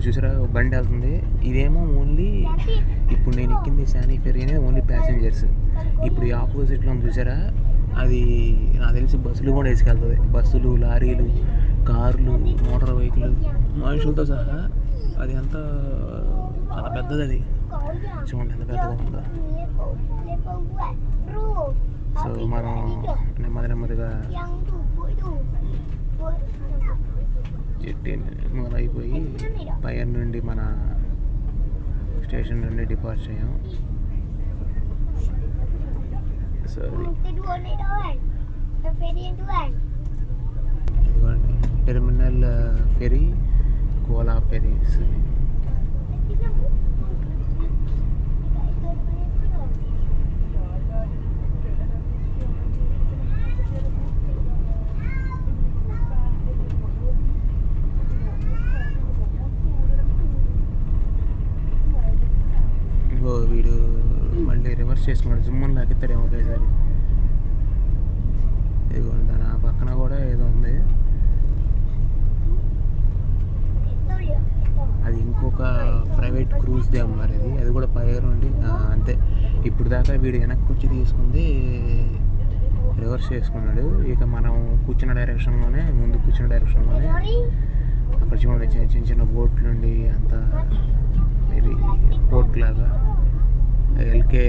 చూసారా బండి వెళ్తుంది. ఇదేమో ఓన్లీ ఇప్పుడు నేను ఎక్కింది శానీ ఫెర్రీ అనేది ఓన్లీ ప్యాసింజర్స్. ఇప్పుడు ఈ ఆపోజిట్లో చూసారా, అది నాకు తెలిసి బస్సులు కూడా వేసుకెళ్తుంది. బస్సులు, లారీలు, కార్లు, మోటార్ వెహికల్, మనుషులతో సహా. అది అంతా చాలా పెద్దది. అది చూడండి ఎంత పెద్దగా ఉందో. సో మనం నెమ్మదిగా చెట్టు మొదలైపోయి పైన నుండి మన స్టేషన్ నుండి డిపార్ట్ అయ్యాం. సో ఇదిగోండి టెర్మినల్ ఫెరీ, కోలా ఫెరీస్. వీడు మళ్ళీ రివర్స్ చేసుకున్నాడు, జుమ్మని లాగిస్తాడేమో ఒకేసారి. ఇదిగోండి దాని ఆ పక్కన కూడా ఏదో ఉంది. అది ఇంకొక ప్రైవేట్ క్రూజ్ దే మరి. అది కూడా పైన నుండి అంతే. ఇప్పుడు దాకా వీడు వెనక్కి వచ్చి తీసుకుంది రివర్స్ చేసుకున్నాడు. ఇక మనం కూర్చున్న డైరెక్షన్లోనే, ముందు కూర్చున్న డైరెక్షన్లోనే అక్కడ చూడండి చిన్న చిన్న బోట్లు నుండి అంతా ఇది పోర్ట్ లాగా. ఎల్కే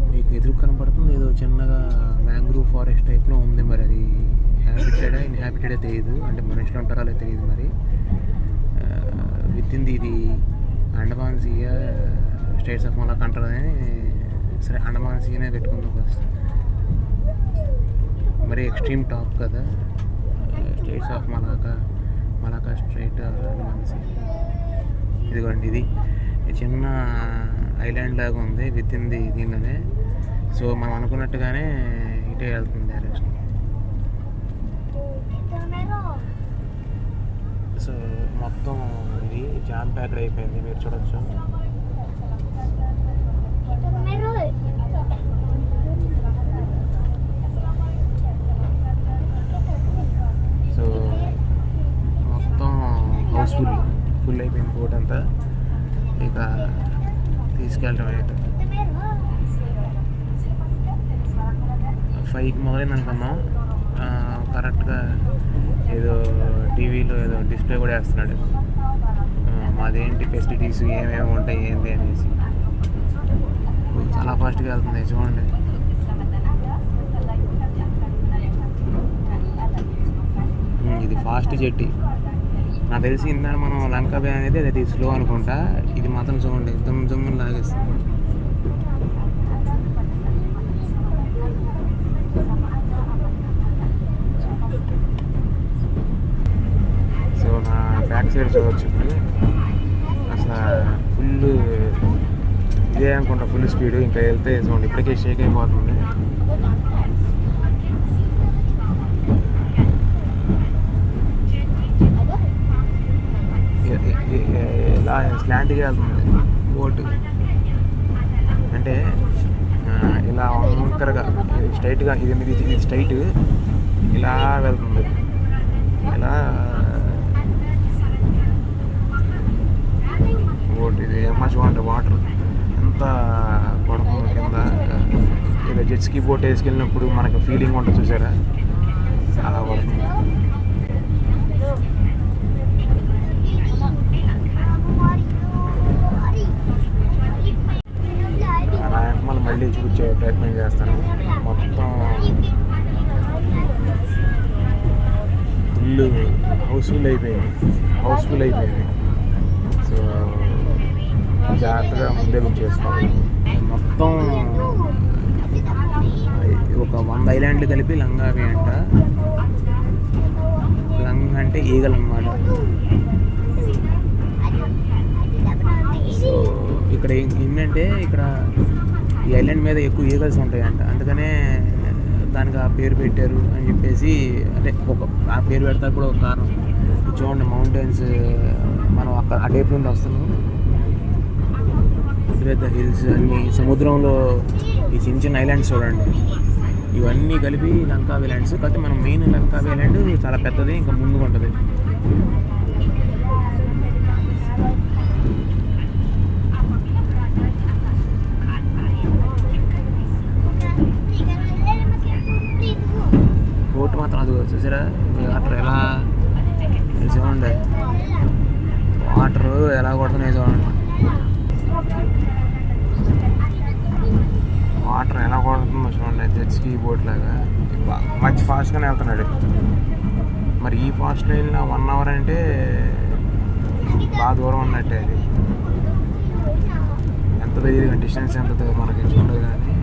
మీకు ఎదురు కనపడుతుంది ఏదో చిన్నగా మ్యాంగ్రూవ్ ఫారెస్ట్ టైప్లో ఉంది. మరి అది హ్యాబిటెడా ఇన్హాబిటెడే తెలియదు, అంటే మనుషులు ఉంటారో అలా తెలియదు. మరి విత్ ఇన్ ఇది Andaman sea, straits of Malacca అంటారని. సరే అండమాన్ సీనే పెట్టుకుందాం ఫస్ట్. మరి ఎక్స్ట్రీమ్ టాప్ కదా, straits of Malacca strait Andaman sea. ఇదిగోండి ఇది చిన్న ఐలాండ్ లాగా ఉంది విత్ ఇన్ దీనిలోనే. సో మనం అనుకున్నట్టుగానే ఇటే వెళ్తుంది డైరెక్షన్. సో మొత్తం ఇది జామ్ ప్యాక్డ్ అయిపోయింది, మీరు చూడొచ్చు. సో మొత్తం ఫుల్ అయిపోయింది బోట్ అంతా. ఇక తీసుకెళ్ళటం అయితే 5కి మొదలైంది అనుకున్నాం. కరెక్ట్గా ఏదో టీవీలో ఏదో డిస్ప్లే కూడా వేస్తున్నాడు, మాదేంటి ఫెసిలిటీస్ ఏమేమి ఉంటాయి ఏంటి అనేసి. చాలా ఫాస్ట్గా వెళ్తుంది చూడండి. ఇది ఫాస్ట్ జెట్టి. నాకు తెలిసి ఇందా మనం లంకా బే అనేది అది స్లో అనుకుంటా. ఇది మాత్రం చూడండి జమ్ముని లాగేస్తుంది. సో నా బ్యాక్ సైడ్ చూడవచ్చు. అసలు ఫుల్ ఇదే అనుకుంటా, ఫుల్ స్పీడ్. ఇంకా వెళ్తే చూడండి ఇప్పటికే షేక్ అయిపోతుంది. ఇలా స్లాంట్గా వెళ్తుంది బోట్, అంటే ఇలా వంకరగా స్ట్రైట్గా. ఇది స్ట్రైట్ ఇలా వెళ్తుంది. ఇలా బోట్ ఇది మంచిగా ఉంటుంది. వాటర్ ఎంత పడుతుంది కింద. ఇలా జెట్స్కి బోట్ వేసుకెళ్ళినప్పుడు మనకు ఫీలింగ్ ఉంటుంది చూసారా, అలా పడుతుంది. మళ్ళీ చూపించే ప్రయత్నం చేస్తాను. మొత్తం ఫుల్ హౌస్ఫుల్ అయిపోయింది. సో జాగ్రత్తగా ముందే బుక్ చేసుకోవాలి. మొత్తం ఒక 100 ఐలాండ్లు కలిపి లంగావి అంట. లంగ్ అంటే ఈగలు అన్నమాట. సో ఇక్కడ ఏంటంటే ఇక్కడ ఈ ఐలాండ్ మీద ఎక్కువ ఈగల్స్ ఉంటాయంట, అందుకనే దానికి ఆ పేరు పెట్టారు అని చెప్పేసి. అంటే ఆ పేరు పెడతా కూడా ఒక కారణం. చూడండి మౌంటైన్స్, మనం అక్కడ ఆ టైప్ నుండి వస్తున్నాం. పెద్ద హిల్స్ అన్ని, సముద్రంలో ఈ చిన్న చిన్న ఐలాండ్స్ చూడండి. ఇవన్నీ కలిపి లంకావీ ల్యాండ్స్. కాకపోతే మనం మెయిన్ లంకావీ ల్యాండ్ చాలా పెద్దది, ఇంకా ముందుగా ఉంటుంది. బోట్ మాత్రం అది చూసారా, వాటర్ ఎలా చూడండి, వాటర్ ఎలా కొడుతున్నాయి చూడండి, వాటర్ ఎలా కొడుతుందో చూడండి. జెట్స్కి బోట్ లాగా మంచి ఫాస్ట్గానే వెళ్తున్నాడు. మరి ఈ ఫాస్ట్లో వెళ్ళిన 1 అవర్ అంటే బాగా దూరం ఉన్నట్టే. అది ఎంత దగ్గర డిస్టెన్స్ ఎంత మనకి చూడదు కానీ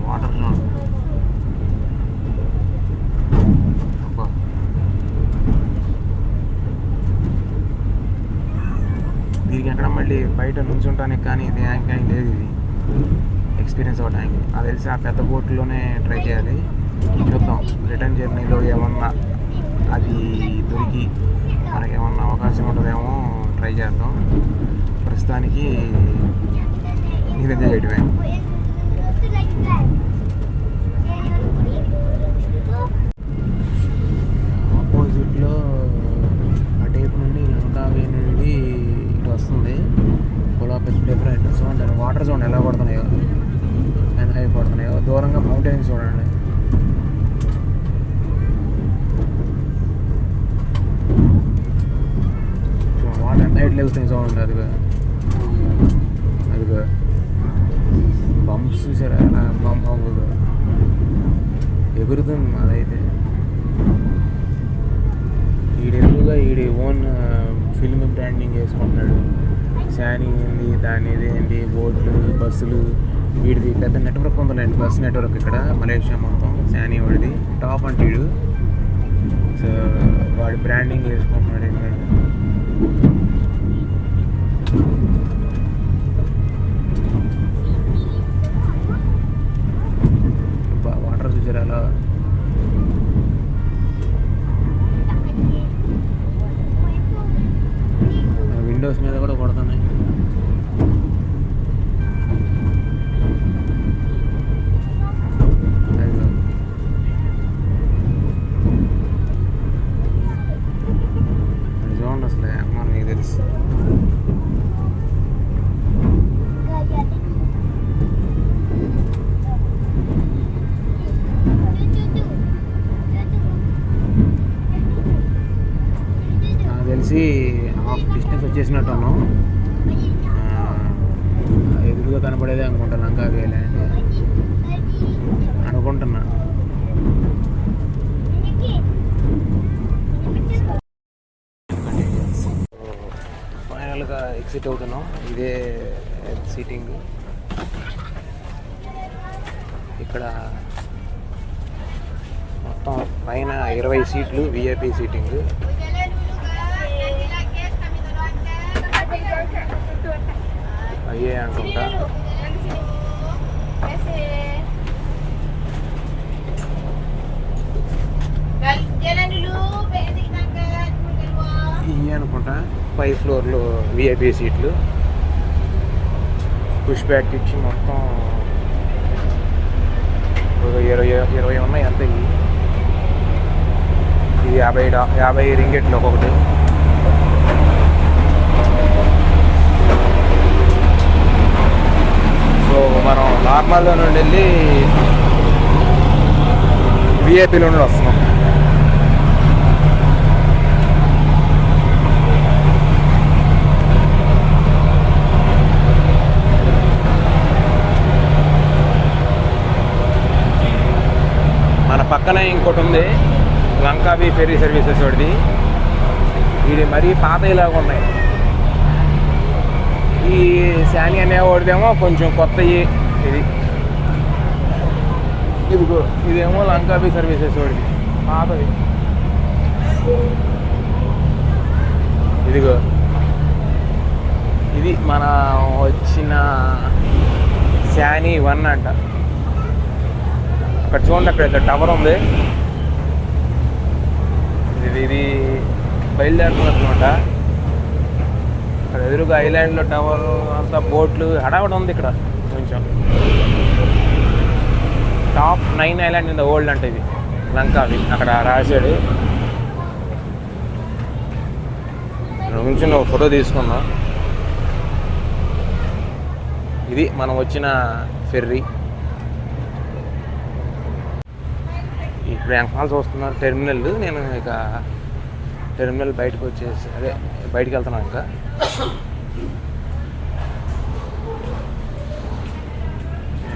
వాటర్ చూడండి. దీనికి ఎక్కడ మళ్ళీ బయట నుంచుంటానికి కానీ ఇది ట్యాంక్ కానీ లేదు. ఇది ఎక్స్పీరియన్స్ అవ్వడానికి నాకు తెలిసి ఆ పెద్ద బోట్లోనే ట్రై చేయాలి. చూద్దాం రిటర్న్ జర్నీలో ఏమన్నా అది దొరికి మనకి ఏమన్నా అవకాశం ఉంటుందేమో ట్రై చేద్దాం. ప్రస్తుతానికి ఇది ఎంజాయ్ చేయడమే. ఆపోజిట్లో అటేపు నుండి లంకావీ నుండి ఇటు వస్తుంది. కొలాపస్ డిఫరెంట్ చూడండి, వాటర్ చూడండి ఎలా కొడుతున్నాయో, ఎంత హై కొడుతున్నాయో. దూరంగా మౌంటైన్స్ చూడండి. వాటర్ ఎంత హైట్ లేగుతున్నాయి చూడండి. అదిగా బంప్స్ చూసారా, ఎలా బంప్ అవ్వదు, ఎగురుతుంది. అదైతే ఈడెందుగా ఈడి ఓన్ ఫిల్మ్ బ్రాండింగ్ వేసుకుంటున్నాడు. శానీ ఏంది, దాని ఇదేంటి, బోట్లు, బస్సులు, వీడిది పెద్ద నెట్వర్క్ ఉందండి, బస్ నెట్వర్క్ ఇక్కడ మలేషియా మొత్తం. శానీ వాడిది టాప్ అంటే వీడు. సో వాడి బ్రాండింగ్ వేసుకుంటున్నాడు. ఏంటంటే వాటర్ చూసారు అలా. విండోస్ మీద కూడా కొడుతున్నాయి. అది చూడండి అసలు మనం మీకు తెలుసు. తెలిసి హాఫ్ డిస్టెన్స్ వచ్చేసినట్టు ఉన్నాం. ఎదురుగా కనపడేదే అనుకుంటా లంకావీ ల్యాండ్ అనుకుంటున్నా. ఫైనల్గా ఎగ్జిట్ అవుతున్నాం. ఇదే సీటింగ్. ఇక్కడ మొత్తం పైన 20 సీట్లు విఐపి సీటింగ్. అయ్యే అనుకుంటా. ఇవి అనుకుంటా 5 ఫ్లోర్లు విఐపి సీట్లు. పుష్ బ్యాక్ ఇచ్చి మొత్తం 20 ఉన్నాయి. అంతే. ఇది 50 రింగెట్లు ఒక్కొక్కటి. సో మనం నార్మల్లో నుండి వెళ్ళి విఐపిలో నుండి వస్తున్నాం. మన పక్కనే ఇంకోటి ఉంది, లంకావీ ఫెరీ సర్వీసెస్ వాడిది. ఇది మరీ పాత ఇలాగా ఉన్నాయి. ఈ శానీ అనేవాడిదేమో కొంచెం కొత్తవి. ఇదిగో ఇదేమో లంకావీ సర్వీసెస్ వాడిది పాతది. ఇదిగో ఇది మన వచ్చిన శానీ 1 అంట. అక్కడ చూడండి, అక్కడ టవర్ ఉంది. ఇది బయలుదేరుతున్నమాట. అక్కడ ఎదురుగా ఐలాండ్లో టవర్ అంతా బోట్లు హడావడి ఉంది ఇక్కడ కొంచెం. Top 9 island in the world అంటే ఇది లంకావి అక్కడ రాశాడు. కొంచెం ఫోటో తీసుకుందాం. ఇది మనం వచ్చిన ఫెర్రీ. ఇప్పుడు వెనకాల చూస్తున్నారు టెర్మినల్. నేను ఇక టెర్మినల్ బయటకు వచ్చేసి బయటికి వెళ్తున్నాను. ఇంకా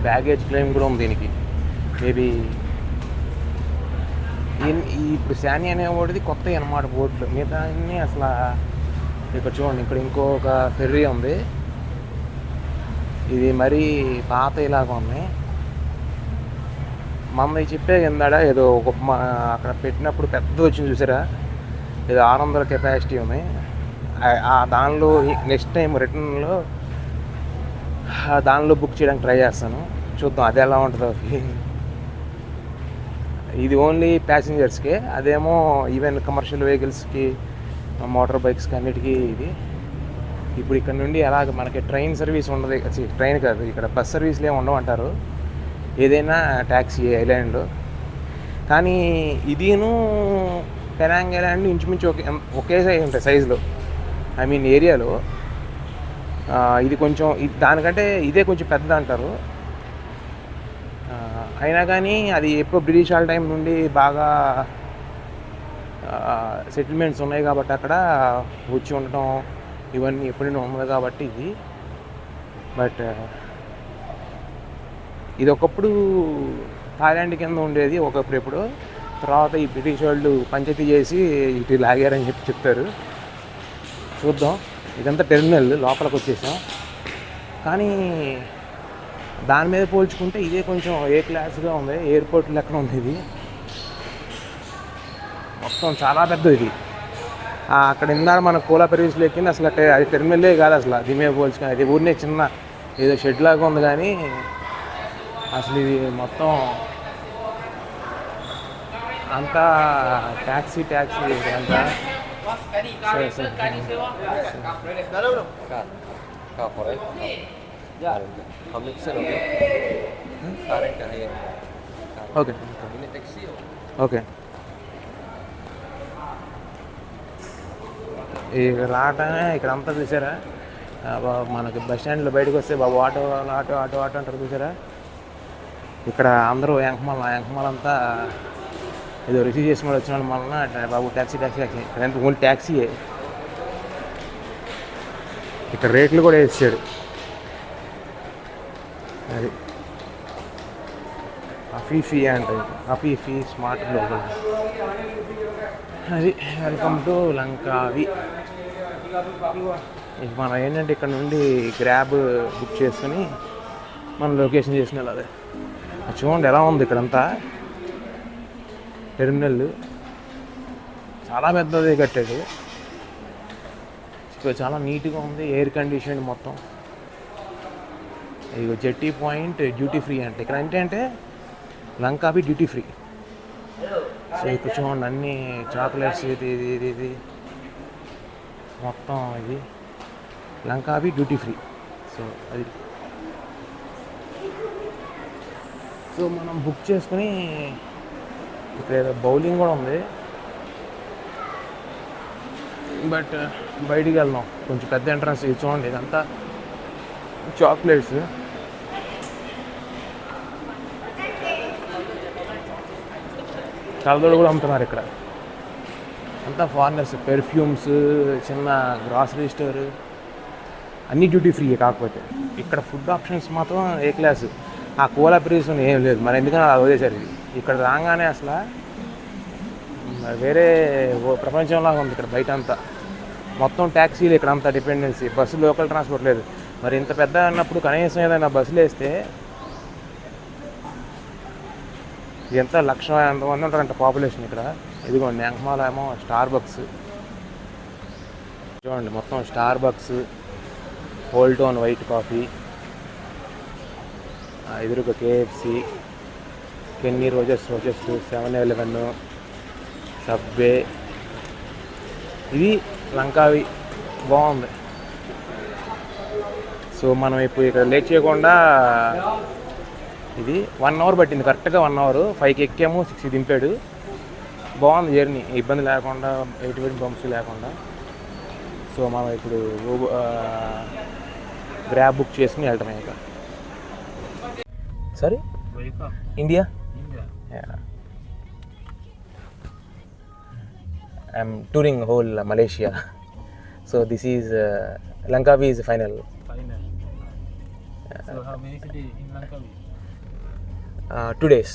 బ్యాగేజ్ క్లెయిమ్ కూడా ఉంది దీనికి. మేబీ ఇప్పుడు శాని అనేవాడిది కొత్త అన్నమాట బోట్లు. మిగతా అన్నీ అసలు ఇక్కడ చూడండి, ఇక్కడ ఇంకొక ఫెర్రీ ఉంది. ఇది మరీ పాత ఇలాగా ఉంది. మమ్మల్ని చెప్పే కిందాడ ఏదో అక్కడ పెట్టినప్పుడు పెద్దది వచ్చింది చూసారా, ఏదో 600 కెపాసిటీ ఉంది. దానిలో నెక్స్ట్ టైం రిటర్న్లో దానిలో బుక్ చేయడానికి ట్రై చేస్తాను, చూద్దాం అది ఎలా ఉంటుందో. ఇది ఓన్లీ ప్యాసింజర్స్కే, అదేమో ఈవెన్ కమర్షియల్ వెహికల్స్కి, మోటార్ బైక్స్కి అన్నిటికీ ఇది. ఇప్పుడు ఇక్కడ నుండి అలాగ మనకి ట్రైన్ సర్వీస్ ఉండదు. ట్రైన్ కాదు, ఇక్కడ బస్ సర్వీస్లు ఏమి ఉండవు అంటారు, ఏదైనా ట్యాక్సీ ఐలాండ్. కానీ ఇదిను పెనాంగ్ ఐలాండ్ ఇంచుమించు ఒకే సైజ్ ఉంటాయి సైజులో, ఐ మీన్ ఏరియాలో. ఇది కొంచెం దానికంటే ఇదే కొంచెం పెద్దది అంటారు. అయినా కానీ అది ఎప్పుడు బ్రిటిష్ వాళ్ళ టైం నుండి బాగా సెటిల్మెంట్స్ ఉన్నాయి కాబట్టి అక్కడ వచ్చి ఉండటం ఇవన్నీ ఎప్పుడైనా ఉన్నది కాబట్టి ఇది. బట్ ఇది ఒకప్పుడు థాయిలాండ్ కింద ఉండేది ఒకప్పుడు. ఎప్పుడు తర్వాత ఈ బ్రిటిష్ వాళ్ళు పంచాయతీ చేసి ఇటు లాగారని చెప్తారు. చూద్దాం. ఇదంతా టెర్మినల్, లోపలికి వచ్చేసాం. కానీ దాని మీద పోల్చుకుంటే ఇదే కొంచెం ఏ క్లాస్గా ఉంది, ఎయిర్పోర్ట్ లెక్కన ఉంది. ఇది మొత్తం చాలా పెద్దది. ఇది అక్కడ ఇందాక మన కోలాపరీస్లో ఎక్కింది, అసలు అది టెర్మినలే కాదు అసలు. దీని మీద పోల్చుకొని అది ఊరినే చిన్న ఏదో షెడ్ లాగా ఉంది. కానీ అసలు ఇది మొత్తం అంతా ట్యాక్సీ అంతా. Okay okay. రావటమే ఇక్కడ అంతా చూసారా, మనకి బస్ స్టాండ్లో బయటకు వస్తే బాబు ఆటో ఆటో ఆటో ఆటో అంటారు చూసారా. ఇక్కడ అందరూ యాంకమాలంతా ఏదో రిసీవ్ చేసుకుని వచ్చిన వలన బాబు ట్యాక్సీ ఇక్కడ ఎంత ఓన్లీ ట్యాక్సీయే. ఇక్కడ రేట్లు కూడా వేసాడు. అది అఫీఫీ అంటే అఫీఫీ స్మార్ట్ లోకల్. అది వెల్కమ్ టు లంకావి. మనం ఏంటంటే ఇక్కడ నుండి గ్రాబ్ బుక్ చేసుకుని మనం లొకేషన్ చేసిన అదే చూడండి ఎలా ఉంది ఇక్కడంతా. టెర్మినల్ చాలా పెద్దది కట్టాడు. చాలా నీట్గా ఉంది, ఎయిర్ కండిషన్ మొత్తం. ఇక జెట్టి పాయింట్ డ్యూటీ ఫ్రీ అంటే ఇక్కడ అంటే లంకావి డ్యూటీ ఫ్రీ. సో ఇక్కడ చూడండి అన్ని చాక్లెట్స్ ఇది మొత్తం ఇది లంకావి డ్యూటీ ఫ్రీ. సో అది మనం బుక్ చేసుకుని ఇక్కడ ఏదో బౌలింగ్ కూడా ఉంది. బట్ బయటికి వెళ్దాం, కొంచెం పెద్ద ఎంట్రన్స్. ఇది చూడండి ఇదంతా చాక్లెట్స్. కలదోడు కూడా అమ్ముతున్నారు ఇక్కడ. అంతా ఫారినర్స్. పెర్ఫ్యూమ్స్, చిన్న గ్రాసరీ స్టోర్ అన్నీ డ్యూటీ ఫ్రీ. కాకపోతే ఇక్కడ ఫుడ్ ఆప్షన్స్ మాత్రం ఏ క్లాసు. ఆ కోలా ప్రీస్ ఏం లేదు, మరి ఎందుకని అలా వదిలేశారు. ఇది ఇక్కడ రాగానే అసలు వేరే ప్రపంచంలాగా ఉంది. ఇక్కడ బయట అంతా మొత్తం ట్యాక్సీలు, ఇక్కడ అంతా డిపెండెన్సీ. బస్సు లోకల్ ట్రాన్స్పోర్ట్ లేదు. మరి ఇంత పెద్ద అన్నప్పుడు కనీసం ఏదైనా బస్సులు వేస్తే ఎంత 1,00,000 మంది ఉంటారంట పాపులేషన్ ఇక్కడ. ఇదిగోండి యాంకమాల ఏమో స్టార్ బక్స్ చూడండి, మొత్తం Starbucks, Old Town White Coffee, ఎదురుగా KFC, Kenny Rogers, 7-Eleven, Subway. ఇది లంకావి బాగుంది. సో మనం ఇప్పుడు ఇక్కడ లేట్ చేయకుండా ఇది 1 అవర్ పట్టింది, కరెక్ట్గా 1 అవర్. 5కి ఎక్కాము, 6కి దింపాడు. బాగుంది జర్నీ, ఇబ్బంది లేకుండా, ఎటువంటి బంప్స్ లేకుండా. సో మనం ఇప్పుడు గ్రాబ్ బుక్ చేసుకుని వెళ్తాం ఇక. Sorry, India. I'm touring whole Malaysia. So this is Langkawi is final. So how many cities in Langkawi? 2 days.